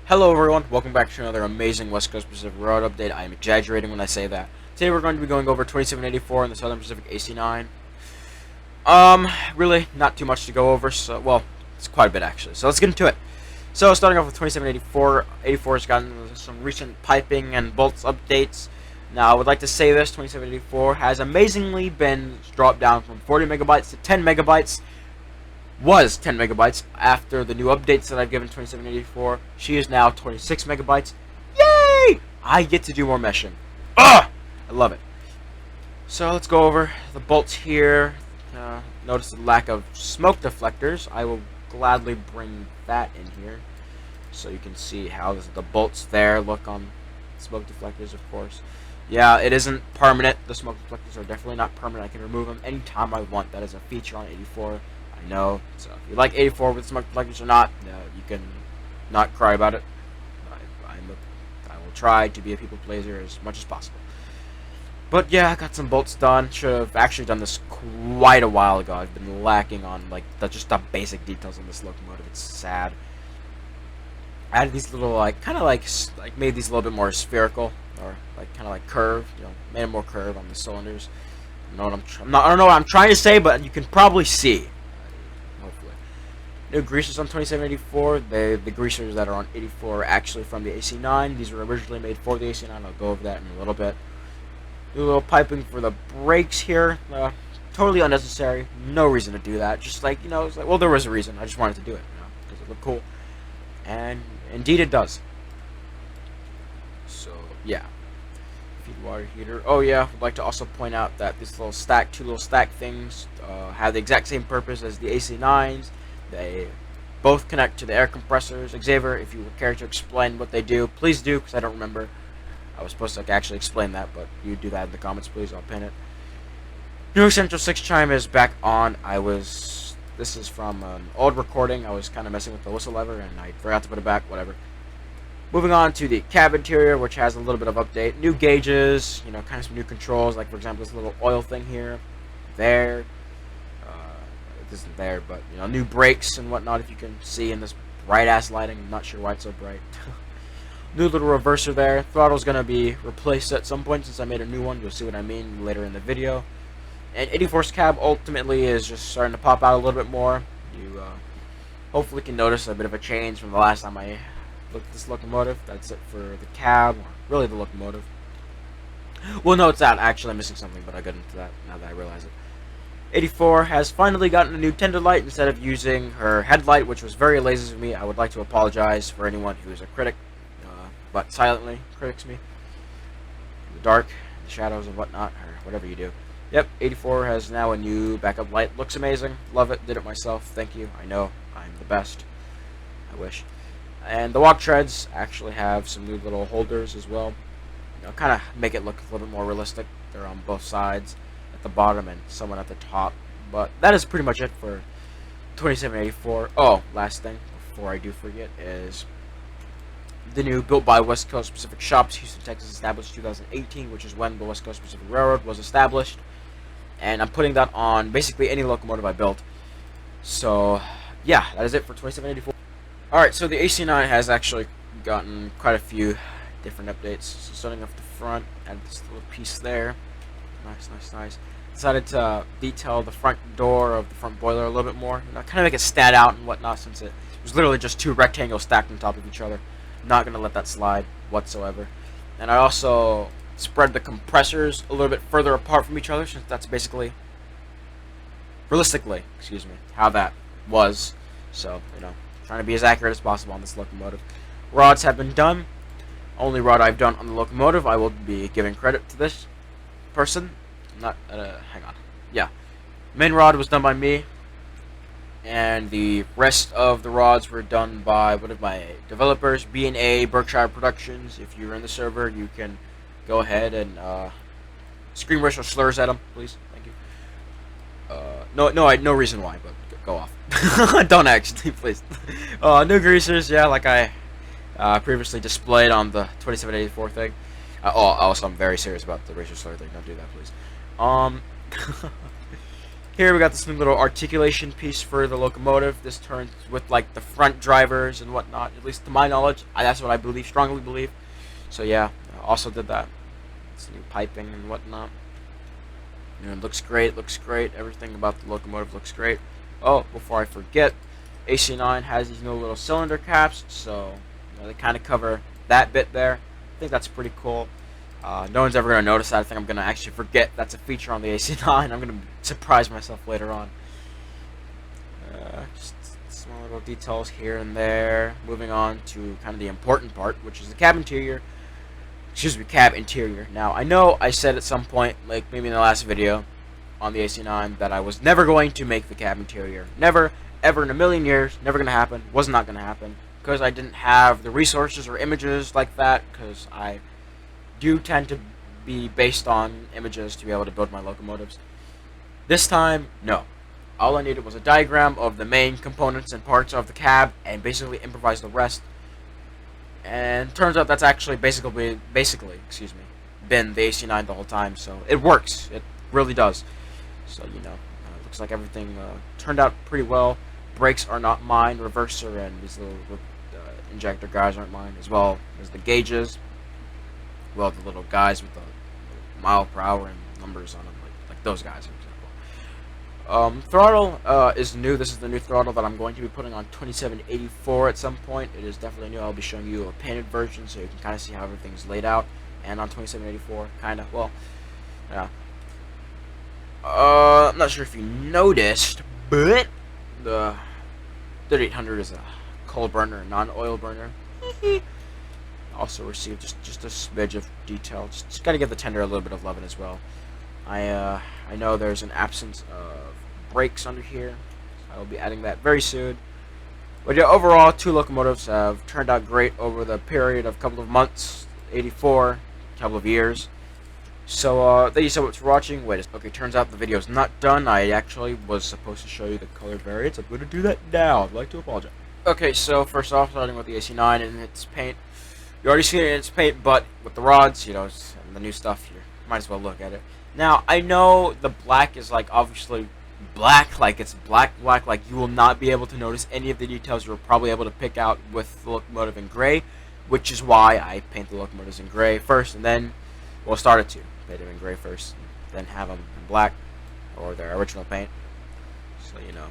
Hello everyone, welcome back to another amazing West Coast Pacific Railroad update. I am exaggerating when I say that. Today we're going to be going over 2784 in the Southern Pacific AC9. Really not too much to go over, so, well, it's quite a bit actually. So let's get into it. So starting off with 2784, 84 has gotten some recent piping and bolts updates. Now I would like to say this, 2784 has amazingly been dropped down from 40 megabytes to 10 megabytes. Was 10 megabytes after the new updates that I've given 2784. She is now 26 megabytes. Yay! I get to do more meshing. Ugh! I love it. So let's go over the bolts here. Notice the lack of smoke deflectors. I will gladly bring that in here so you can see how the bolts there look on smoke deflectors, of course. Yeah, it isn't permanent. The smoke deflectors are definitely not permanent. I can remove them anytime I want. That is a feature on 84. I know. So if you like 84 with smoke deflectors or not, you can not cry about it. I will try to be a people pleaser as much as possible. But yeah, I got some bolts done. Should have actually done this quite a while ago. I've been lacking on just the basic details on this locomotive. It's sad. I added these little kind of like made these a little bit more spherical or kind of like curved. Made them more curved on the cylinders. I don't know what I'm trying to say, but you can probably see. Hopefully. New greasers on 2784. The greasers that are on 84 are actually from the AC9. These were originally made for the AC9. I'll go over that in a little bit. Do a little piping for the brakes here. Totally unnecessary. No reason to do that. Just it's well, there was a reason. I just wanted to do it, because it looked cool. And indeed it does. So, yeah. Feed water heater. Oh yeah, I'd like to also point out that this two little stack things have the exact same purpose as the AC9s. They both connect to the air compressors. Xavier, if you would care to explain what they do, please do, because I don't remember. I was supposed to actually explain that, but you do that in the comments, please. I'll pin it. New Central 6 chime is back on. This is from an old recording. I was kind of messing with the whistle lever, and I forgot to put it back. Whatever. Moving on to the cab interior, which has a little bit of update. New gauges, kind of some new controls, like for example this little oil thing here, there. It isn't there, but new brakes and whatnot. If you can see in this bright ass lighting, I'm not sure why it's so bright. New little reverser there. Throttle's gonna be replaced at some point since I made a new one. You'll see what I mean later in the video. And 84's cab ultimately is just starting to pop out a little bit more. You hopefully can notice a bit of a change from the last time I looked at this locomotive. That's it for the cab, or really the locomotive. Well, no, it's that. Actually, I'm missing something, but I'll get into that now that I realize it. 84 has finally gotten a new tender light instead of using her headlight, which was very lazy of me. I would like to apologize for anyone who is a critic, but silently critics me. In the dark, the shadows and whatnot, or whatever you do. Yep, 84 has now a new backup light. Looks amazing. Love it. Did it myself. Thank you. I know I'm the best. I wish. And the walk treads actually have some new little holders as well. Kind of make it look a little bit more realistic. They're on both sides, at the bottom and somewhat at the top. But that is pretty much it for 2784. Oh, last thing before I do forget is the new built by West Coast Pacific Shops, Houston, Texas, established 2018, which is when the West Coast Pacific Railroad was established. And I'm putting that on basically any locomotive I built. So, yeah, that is it for 2784. Alright, so the AC9 has actually gotten quite a few different updates. So starting off the front, add this little piece there. Nice. Decided to detail the front door of the front boiler a little bit more. Kind of make it stand out and whatnot, since it was literally just two rectangles stacked on top of each other. Not going to let that slide whatsoever. And I also spread the compressors a little bit further apart from each other, since that's basically, realistically, how that was. So, trying to be as accurate as possible on this locomotive. Rods have been done. Only rod I've done on the locomotive. I will be giving credit to this person. Hang on. Yeah. Main rod was done by me. And the rest of the rods were done by one of my developers, B&A Berkshire Productions. If you're in the server, you can go ahead and scream racial slurs at them, please. Thank you. No reason why, but go off. Don't actually, please. New greasers, yeah, like I previously displayed on the 2784 thing. Also, I'm very serious about the racial slur thing. Don't do that, please. Here we got this new little articulation piece for the locomotive. This turns with like the front drivers and whatnot. At least to my knowledge, that's what I believe, strongly believe. So yeah, also did that. It's new piping and whatnot. You know, it looks great. Looks great. Everything about the locomotive looks great. Oh, before I forget, AC9 has these new little cylinder caps, so you know, they kind of cover that bit there. I think that's pretty cool. No one's ever going to notice that. I think I'm going to actually forget that's a feature on the AC9. I'm going to surprise myself later on. Just small little details here and there. Moving on to kind of the important part, which is the cab interior. Excuse me, cab interior. Now, I know I said at some point, like maybe in the last video on the AC9, that I was never going to make the cab interior. Never, ever in a million years. Never going to happen. Was not going to happen. Because I didn't have the resources or images like that. Because I do tend to be based on images to be able to build my locomotives. This time, no. All I needed was a diagram of the main components and parts of the cab, and basically improvise the rest. And turns out that's actually basically, excuse me, been the AC9 the whole time. So it works. It really does. So you know, looks like everything turned out pretty well. Brakes are not mine. Reverser and these little injector guys aren't mine, as well as the gauges. Well, the little guys with the mile per hour and numbers on them, like those guys, for example. Throttle is new. This is the new throttle that I'm going to be putting on 2784 at some point. It is definitely new. I'll be showing you a painted version so you can kind of see how everything's laid out. And on 2784, kind of, well, yeah. I'm not sure if you noticed, but the 3800 is a coal burner, non-oil burner. Also received just a smidge of detail. Just gotta give the tender a little bit of loving as well. I know there's an absence of brakes under here. So I will be adding that very soon. But yeah, overall, two locomotives have turned out great over the period of a couple of months, 84, a couple of years. So thank you so much for watching. Wait, okay, turns out the video's not done. I actually was supposed to show you the color variants. I'm going to do that now. I'd like to apologize. Okay, so first off, starting with the AC9 and its paint. You already seen it in its paint, but with the rods, you know, and the new stuff here, might as well look at it. Now, I know the black is, like, obviously black, like it's black, like you will not be able to notice any of the details you're probably able to pick out with the locomotive in gray, which is why I paint the locomotives in gray first, and then we'll start it to paint them in gray first, then have them in black, or their original paint. So, you know,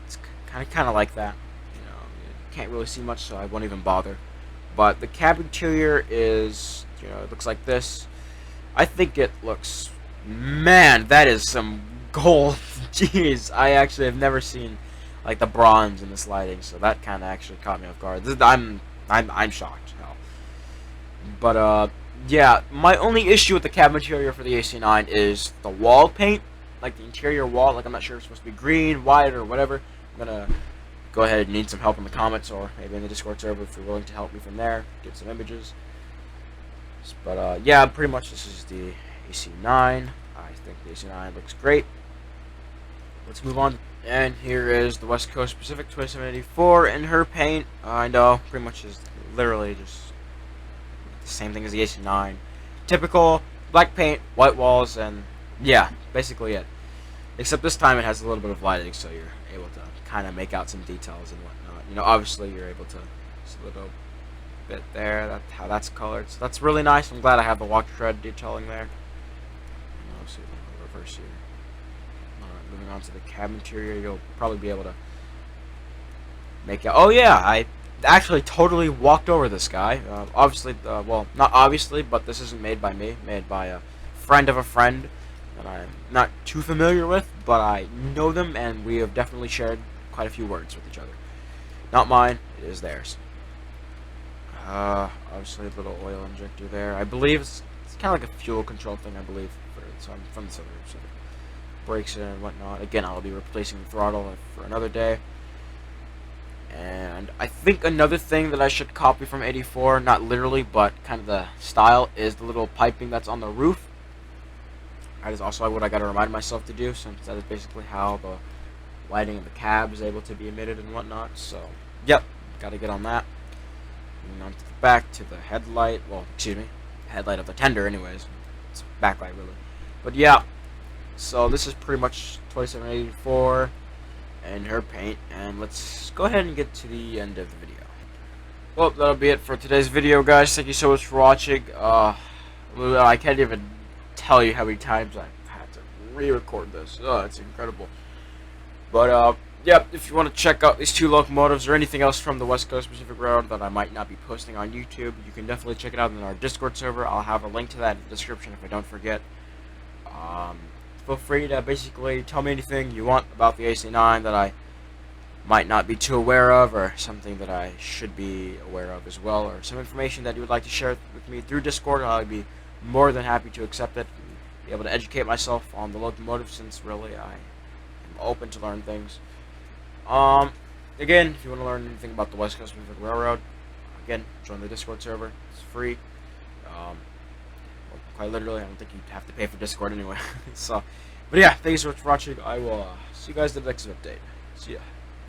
it's kind of like that. You know, you can't really see much, so I won't even bother. But the cab interior is, you know, it looks like this. I think it looks, man, that is some gold. Jeez, I actually have never seen like the bronze in this lighting, so that kind of actually caught me off guard. I'm shocked. Hell. But yeah, my only issue with the cab interior for the AC9 is the wall paint, like the interior wall. Like I'm not sure if it's supposed to be green, white, or whatever. I'm gonna go ahead and need some help in the comments or maybe in the Discord server if you're willing to help me from there, get some images. But yeah, pretty much this is the AC9. I think the AC9 looks great. Let's move on. And here is the West Coast Pacific 2784 in her paint. I know, pretty much is literally just the same thing as the AC9. Typical black paint, white walls, and yeah, basically it. Except this time it has a little bit of lighting, so you're able to kind of make out some details and whatnot. You know, obviously you're able to, just a little bit there, that's how that's colored. So that's really nice. I'm glad I have the walk tread detailing there. Let's see, reverse here. Moving on to the cab interior, you'll probably be able to make out. Oh yeah, I actually totally walked over this guy. Obviously, well, not obviously, but this isn't made by me. Made by a friend of a friend that I'm not too familiar with, but I know them, and we have definitely shared quite a few words with each other. Not mine, it is theirs. Obviously a little oil injector there. I believe it's kind of like a fuel control thing, I believe, from the server. So brakes and whatnot. Again, I'll be replacing the throttle for another day. And I think another thing that I should copy from 84, not literally, but kind of the style, is the little piping that's on the roof. That is also what I got to remind myself to do, since that is basically how the lighting of the cab is able to be emitted and whatnot. So, yep, got to get on that. Moving on to the back, to the headlight. Well, excuse me, headlight of the tender anyways. It's backlight, really. But yeah, So this is pretty much 2784 and her paint, and let's go ahead and get to the end of the video. Well, that'll be it for today's video, guys. Thank you so much for watching. I can't even tell you how many times I've had to re-record this. It's incredible. But yeah, if you want to check out these two locomotives or anything else from the West Coast Pacific Railroad that I might not be posting on YouTube, you can definitely check it out in our Discord server. I'll have a link to that in the description if I don't forget. Feel free to basically tell me anything you want about the AC9 that I might not be too aware of, or something that I should be aware of as well, or some information that you would like to share with me through Discord. I'd be more than happy to accept it and be able to educate myself on the locomotive, since really I am open to learn things. Again, if you want to learn anything about the West Coast Pacific Railroad, again, join the Discord server. It's free. Well, quite literally, I don't think you'd have to pay for Discord anyway. But yeah, thank you so much for watching. I will see you guys in the next update. See ya.